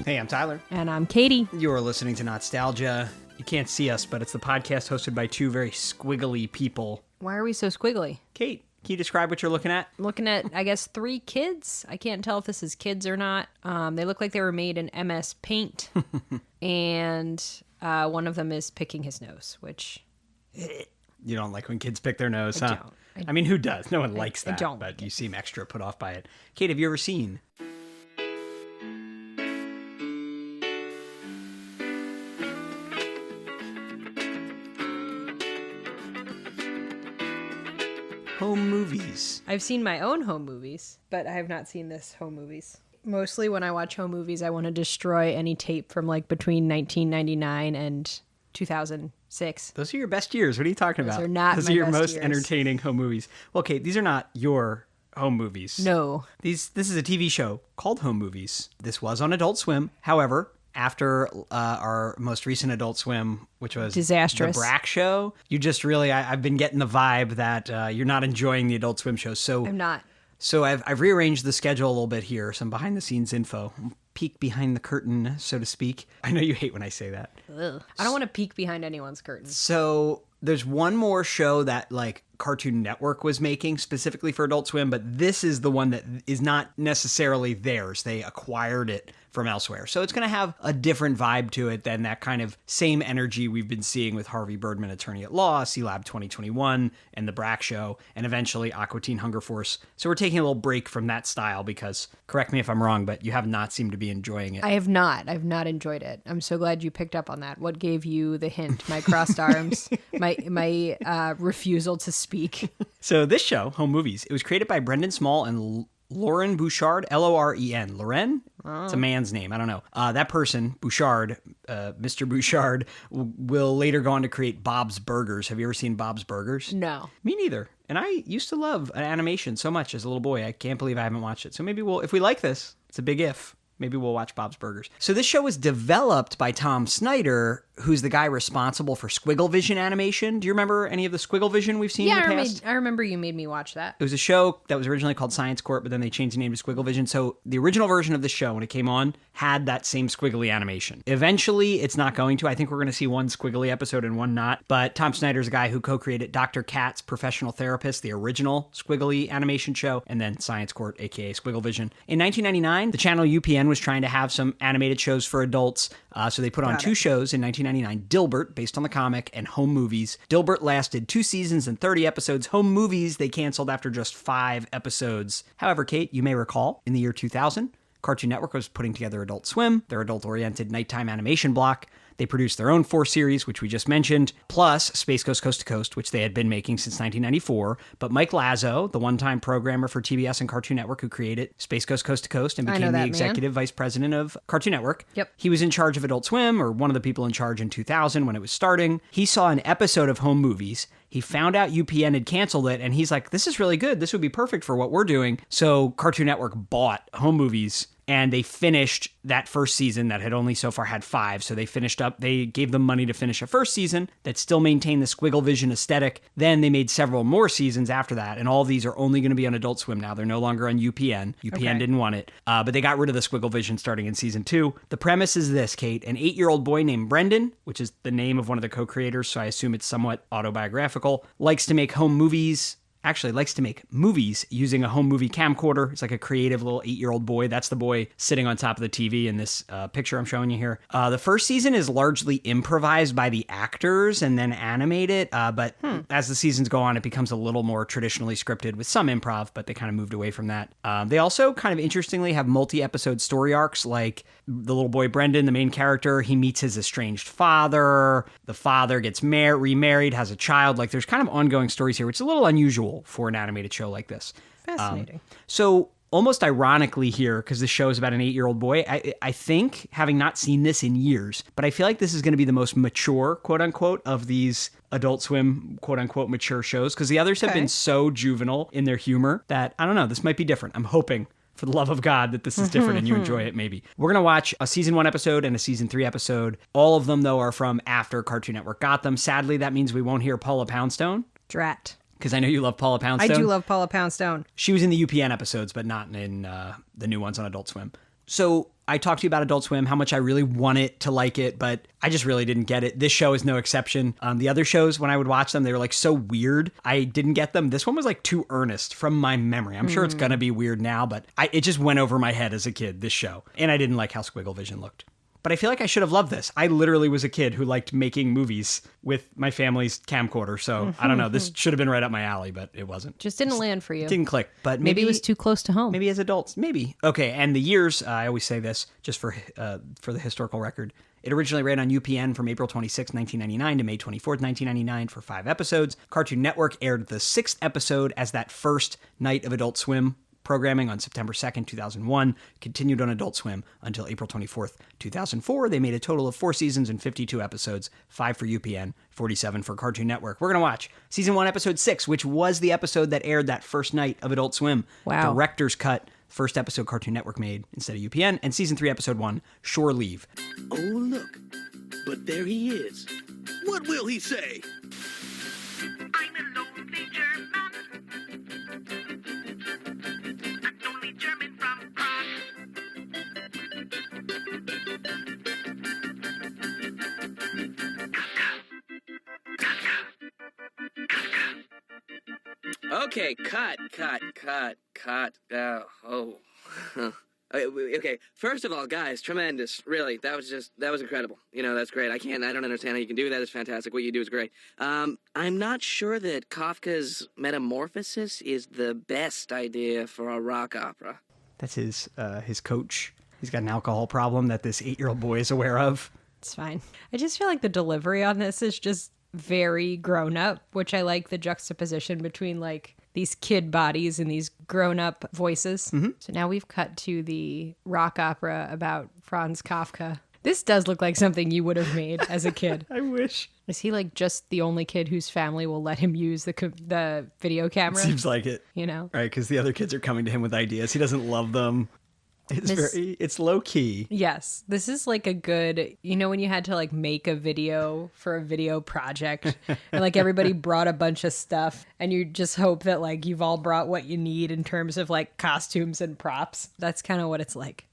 Hey, I'm Tyler. And I'm Katie. You're listening to Not-Stalgia. You can't see us, but it's the podcast hosted by two very squiggly people. Why are we so squiggly? Kate, can you describe what you're looking at? Looking at, I guess, 3 kids. I can't tell if this is kids or not. They look like they were made in MS Paint. And one of them is picking his nose, which... You don't like when kids pick their nose, I huh? don't. I mean, who does? No one likes that, I don't. But you seem extra put off by it. Kate, have you ever seen... home movies? I've seen my own home movies, but I have not seen this home movies. Mostly when I watch home movies, I want to destroy any tape from like between 1999 and 2006. Those are your best years. What are you talking about? Those are not Those my are your best most years. entertaining home movies. Well, Kate, these are not your home movies. No. This is a TV show called Home Movies. This was on Adult Swim. However, after our most recent Adult Swim, which was Disastrous. The Brack Show, you just really, I've been getting the vibe that you're not enjoying the Adult Swim show. So I'm not. So I've rearranged the schedule a little bit here, some behind the scenes info. Peek behind the curtain, so to speak. I know you hate when I say that. Ugh. I don't want to peek behind anyone's curtains. So there's one more show that like Cartoon Network was making specifically for Adult Swim, but this is the one that is not necessarily theirs. They acquired it from elsewhere. So it's going to have a different vibe to it than that kind of same energy we've been seeing with Harvey Birdman, Attorney at Law, C-Lab 2021, and The Brack Show, and eventually Aqua Teen Hunger Force. So we're taking a little break from that style because, correct me if I'm wrong, but you have not seemed to be enjoying it. I have not. I've not enjoyed it. I'm so glad you picked up on that. What gave you the hint? My crossed arms? My refusal to speak? So this show, Home Movies, it was created by Brendan Small and Lauren Bouchard, Loren. Loren? It's a man's name. I don't know. That person, Bouchard, Mr. Bouchard, will later go on to create Bob's Burgers. Have you ever seen Bob's Burgers? No. Me neither. And I used to love animation so much as a little boy. I can't believe I haven't watched it. So maybe if we like this, it's a big if. Maybe we'll watch Bob's Burgers. So this show was developed by Tom Snyder, who's the guy responsible for Squiggle Vision animation. Do you remember any of the Squiggle Vision we've seen in the past? I remember you made me watch that. It was a show that was originally called Science Court, but then they changed the name to Squiggle Vision. So the original version of the show, when it came on, had that same squiggly animation. Eventually, it's not going to. I think we're going to see one squiggly episode and one not. But Tom Snyder's a guy who co-created Dr. Katz, Professional Therapist, the original squiggly animation show, and then Science Court, aka Squiggle Vision. In 1999, the channel UPN was trying to have some animated shows for adults. So they put on 2 shows in 1999, Dilbert, based on the comic, and Home Movies. Dilbert lasted 2 seasons and 30 episodes. Home Movies, they canceled after just 5 episodes. However, Kate, you may recall, in the year 2000, Cartoon Network was putting together Adult Swim, their adult-oriented nighttime animation block. They produced their own 4 series, which we just mentioned, plus Space Ghost Coast to Coast, which they had been making since 1994. But Mike Lazo, the one-time programmer for TBS and Cartoon Network who created Space Ghost Coast to Coast and became the executive vice president of Cartoon Network. Yep. He was in charge of Adult Swim, or one of the people in charge in 2000 when it was starting. He saw an episode of Home Movies. He found out UPN had canceled it, and he's like, this is really good. This would be perfect for what we're doing. So Cartoon Network bought Home Movies, and they finished that first season that had only so far had 5. So they finished up, they gave them money to finish a first season that still maintained the Squiggle Vision aesthetic. Then they made several more seasons after that. And all of these are only going to be on Adult Swim now. They're no longer on UPN. UPN didn't want it. But they got rid of the Squiggle Vision starting in season 2. The premise is this, Kate. An 8-year-old boy named Brendan, which is the name of one of the co-creators, so I assume it's somewhat autobiographical, likes to make movies using a home movie camcorder. It's like a creative little 8-year-old boy. That's the boy sitting on top of the TV in this picture I'm showing you here. The first season is largely improvised by the actors and then animated, but as the seasons go on, it becomes a little more traditionally scripted with some improv, but they kind of moved away from that. They also kind of interestingly have multi-episode story arcs, like the little boy Brendan, the main character, he meets his estranged father. The father gets remarried, has a child. Like there's kind of ongoing stories here, which is a little unusual for an animated show like this. Fascinating. So almost ironically here, because this show is about an 8-year-old boy, I think, having not seen this in years, but I feel like this is going to be the most mature, quote unquote, of these Adult Swim, quote unquote, mature shows, because the others have been so juvenile in their humor that, I don't know, this might be different. I'm hoping, for the love of God, that this is different and you enjoy it, maybe. We're going to watch a season 1 episode and a season 3 episode. All of them, though, are from after Cartoon Network got them. Sadly, that means we won't hear Paula Poundstone. Drat. Because I know you love Paula Poundstone. I do love Paula Poundstone. She was in the UPN episodes, but not in the new ones on Adult Swim. So I talked to you about Adult Swim, how much I really wanted to like it, but I just really didn't get it. This show is no exception. The other shows, when I would watch them, they were like so weird. I didn't get them. This one was like too earnest from my memory. I'm sure it's going to be weird now, but it just went over my head as a kid, this show. And I didn't like how Squiggle Vision looked. But I feel like I should have loved this. I literally was a kid who liked making movies with my family's camcorder. So I don't know. This should have been right up my alley, but it wasn't. Just didn't land for you. Didn't click. But Maybe it was too close to home. Maybe as adults. Maybe. Okay. And the years, I always say this just for the historical record. It originally ran on UPN from April 26, 1999 to May 24th, 1999 for 5 episodes. Cartoon Network aired the 6th episode as that first night of Adult Swim programming on September 2nd, 2001, continued on Adult Swim until April 24th, 2004. They made a total of 4 seasons and 52 episodes, 5 for UPN, 47 for Cartoon Network. We're going to watch Season 1, Episode 6, which was the episode that aired that first night of Adult Swim. Wow. Director's cut, first episode Cartoon Network made instead of UPN, and Season 3, Episode 1, Shore Leave. Oh, look. But there he is. What will he say? I'm a lonely German. I'm only German from Prague. Okay, cut. Okay, first of all, guys, tremendous. Really, that was incredible. You know, that's great. I don't understand how you can do that. It's fantastic. What you do is great. I'm not sure that Kafka's Metamorphosis is the best idea for a rock opera. That's his coach. He's got an alcohol problem that this 8-year-old boy is aware of. It's fine. I just feel like the delivery on this is just very grown up, which I like the juxtaposition between like these kid bodies and these grown up voices. Mm-hmm. So now we've cut to the rock opera about Franz Kafka. This does look like something you would have made as a kid. I wish. Is he like just the only kid whose family will let him use the video camera? Seems like it. You know? Right, because the other kids are coming to him with ideas. He doesn't love them. It's low key. Yes. This is like a good, you know, when you had to like make a video for a video project and like everybody brought a bunch of stuff and you just hope that like you've all brought what you need in terms of like costumes and props. That's kind of what it's like.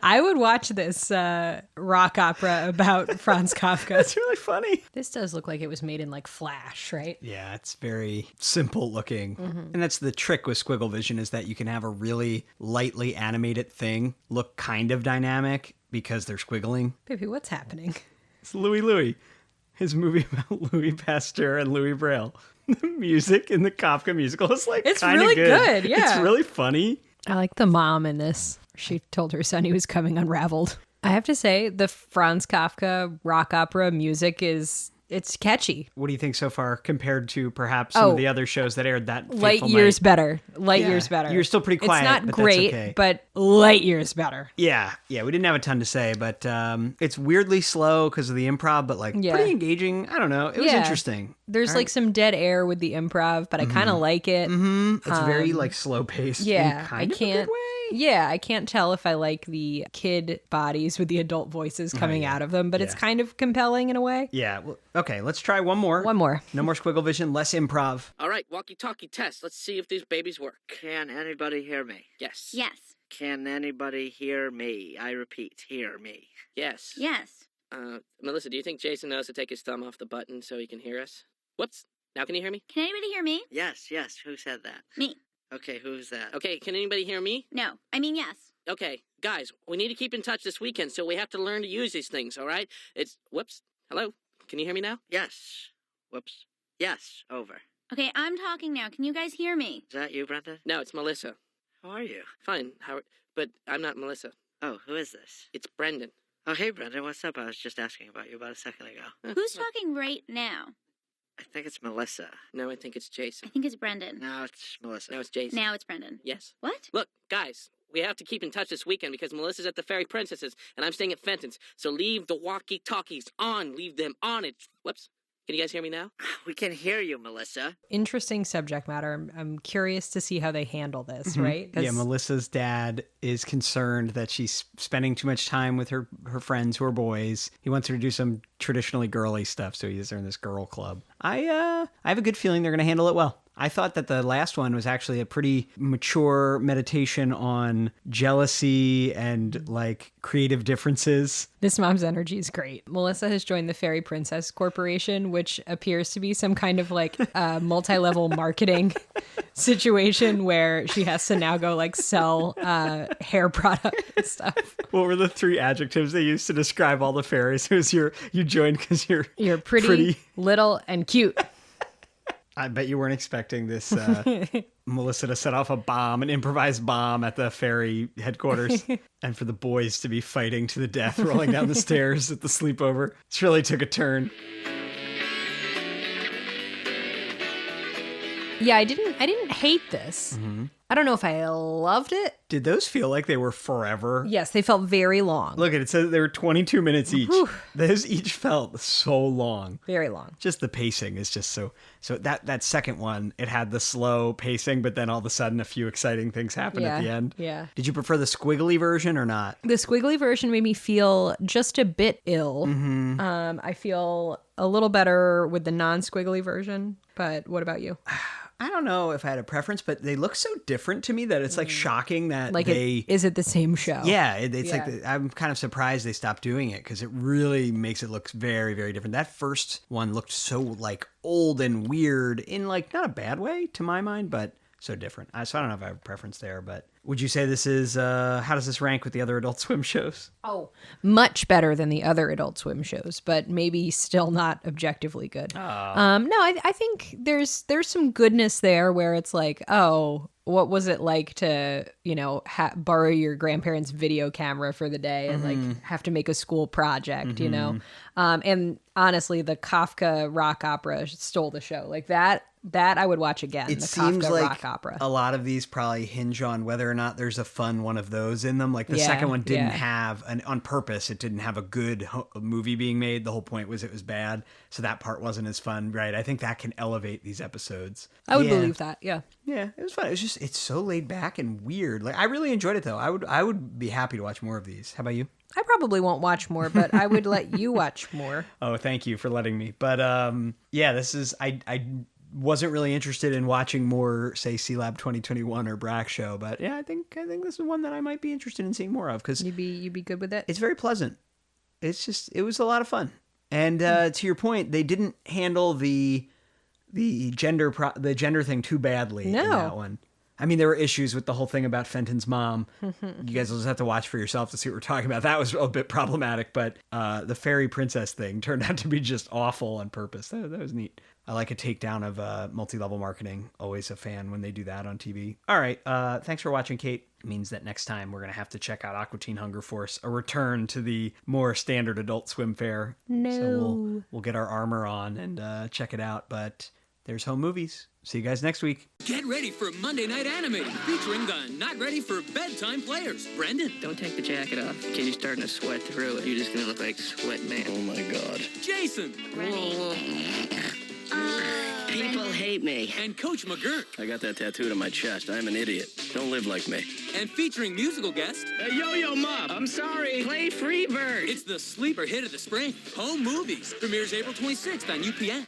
I would watch this rock opera about Franz Kafka. That's really funny. This does look like it was made in like Flash, right? Yeah, it's very simple looking. Mm-hmm. And that's the trick with Squiggle Vision, is that you can have a really lightly animated thing look kind of dynamic because they're squiggling. Baby, what's happening? It's Louis, his movie about Louis Pasteur and Louis Braille. The music in the Kafka musical is like it's kind of really good. Yeah, it's really funny. I like the mom in this. She told her son he was coming unraveled. I have to say, the Franz Kafka rock opera music it's catchy. What do you think so far compared to perhaps some of the other shows that aired that light fateful years night? better. Light years better. You're still pretty quiet. It's not but great, that's okay. but light years better. Yeah, we didn't have a ton to say, but it's weirdly slow because of the improv, but like pretty engaging. I don't know. It was interesting. There's like some dead air with the improv, but I kind of like it. Mm-hmm. It's very like slow paced. Yeah, in a good way. Yeah, I can't tell if I like the kid bodies with the adult voices coming out of them, but it's kind of compelling in a way. Yeah. Well, okay, let's try one more. One more. No more Squiggle Vision, less improv. All right, walkie-talkie test. Let's see if these babies work. Can anybody hear me? Yes. Yes. Can anybody hear me? I repeat, hear me. Yes. Yes. Melissa, do you think Jason knows to take his thumb off the button so he can hear us? Whoops. Now can you hear me? Can anybody hear me? Yes. Who said that? Me. Okay, who's that? Okay, can anybody hear me? No. I mean, yes. Okay, guys, we need to keep in touch this weekend, so we have to learn to use these things, all right? Whoops. Hello? Can you hear me now? Yes. Whoops. Yes, over. Okay, I'm talking now. Can you guys hear me? Is that you, Brenda? No, it's Melissa. How are you? Fine, but I'm not Melissa. Oh, who is this? It's Brendan. Oh, hey, Brenda, what's up? I was just asking about you about a second ago. Who's talking right now? I think it's Melissa. No, I think it's Jason. I think it's Brendan. No, it's Melissa. No, it's Jason. Now it's Brendan. Yes. What? Look, guys, we have to keep in touch this weekend because Melissa's at the Fairy Princesses and I'm staying at Fenton's. So leave the walkie-talkies on. Leave them on. Whoops. Can you guys hear me now? We can hear you, Melissa. Interesting subject matter. I'm curious to see how they handle this, right? Yeah, Melissa's dad is concerned that she's spending too much time with her friends who are boys. He wants her to do some traditionally girly stuff, so he's in this girl club. I have a good feeling they're going to handle it well. I thought that the last one was actually a pretty mature meditation on jealousy and like creative differences. This mom's energy is great. Melissa has joined the Fairy Princess Corporation, which appears to be some kind of like multi-level marketing situation where she has to now go like sell hair product and stuff. What were the 3 adjectives they used to describe all the fairies? It was you joined because you're pretty, little, and cute. I bet you weren't expecting this Melissa to set off an improvised bomb at the fairy headquarters and for the boys to be fighting to the death, rolling down the stairs at the sleepover. This really took a turn. Yeah, I didn't hate this. Mm-hmm. I don't know if I loved it. Did those feel like they were forever? Yes, they felt very long. Look, it says they were 22 minutes each. Those each felt so long. Very long. Just the pacing is just so that second one, it had the slow pacing, but then all of a sudden a few exciting things happened at the end. Yeah. Did you prefer the squiggly version or not? The squiggly version made me feel just a bit ill. Mm-hmm. I feel a little better with the non-squiggly version, but what about you? I don't know if I had a preference, but they look so different to me that it's like shocking that Like, they... is it the same show? Yeah, it's Yeah. like I'm kind of surprised they stopped doing it because it really makes it look very, very different. That first one looked so like old and weird in like not a bad way to my mind, but so different. So I don't know if I have a preference there, but would you say this is, how does this rank with the other Adult Swim shows? Oh, much better than the other Adult Swim shows, but maybe still not objectively good. No, I think there's some goodness there where it's like, oh, what was it like to, borrow your grandparents' video camera for the day and like have to make a school project, you know? And honestly, the Kafka rock opera stole the show. Like that I would watch again. It the seems Kafka like rock opera. a lot of these probably hinge on whether or not there's a fun one of those in them. Like the second one didn't have, on purpose, it didn't have a good movie being made. The whole point was it was bad. So that part wasn't as fun, right? I think that can elevate these episodes. I would believe that, yeah. Yeah, it was fun. It's so laid back and weird. Like I really enjoyed it though. I would be happy to watch more of these. How about you? I probably won't watch more, but I would let you watch more. Oh, thank you for letting me. But yeah, this is I wasn't really interested in watching more, say, C-Lab 2021 or Brack Show, but yeah, I think this is one that I might be interested in seeing more of because you'd be good with it. It's very pleasant. It was a lot of fun. And to your point, they didn't handle the gender thing too badly in that one. I mean, there were issues with the whole thing about Fenton's mom. You guys will just have to watch for yourself to see what we're talking about. That was a bit problematic, but the fairy princess thing turned out to be just awful on purpose. That was neat. I like a takedown of multi-level marketing. Always a fan when they do that on TV. All right. Thanks for watching, Kate. It means that next time we're going to have to check out Aqua Teen Hunger Force, a return to the more standard Adult Swim fare. No. So we'll get our armor on and check it out. But there's home movies. See you guys next week. Get ready for Monday Night Animated, featuring the Not Ready for Bedtime players. Brendan, Don't take the jacket off. Kid, you're starting to sweat through it. You're just gonna look like Sweat Man. Oh my god. Jason, People hate me. and Coach McGurk. I got that tattooed on my chest. I'm an idiot. Don't live like me. And featuring musical guest, Hey, Yo-Yo Mop! I'm sorry. Play Freebird. it's the sleeper hit of the spring, Home Movies. Premieres April 26th on UPN.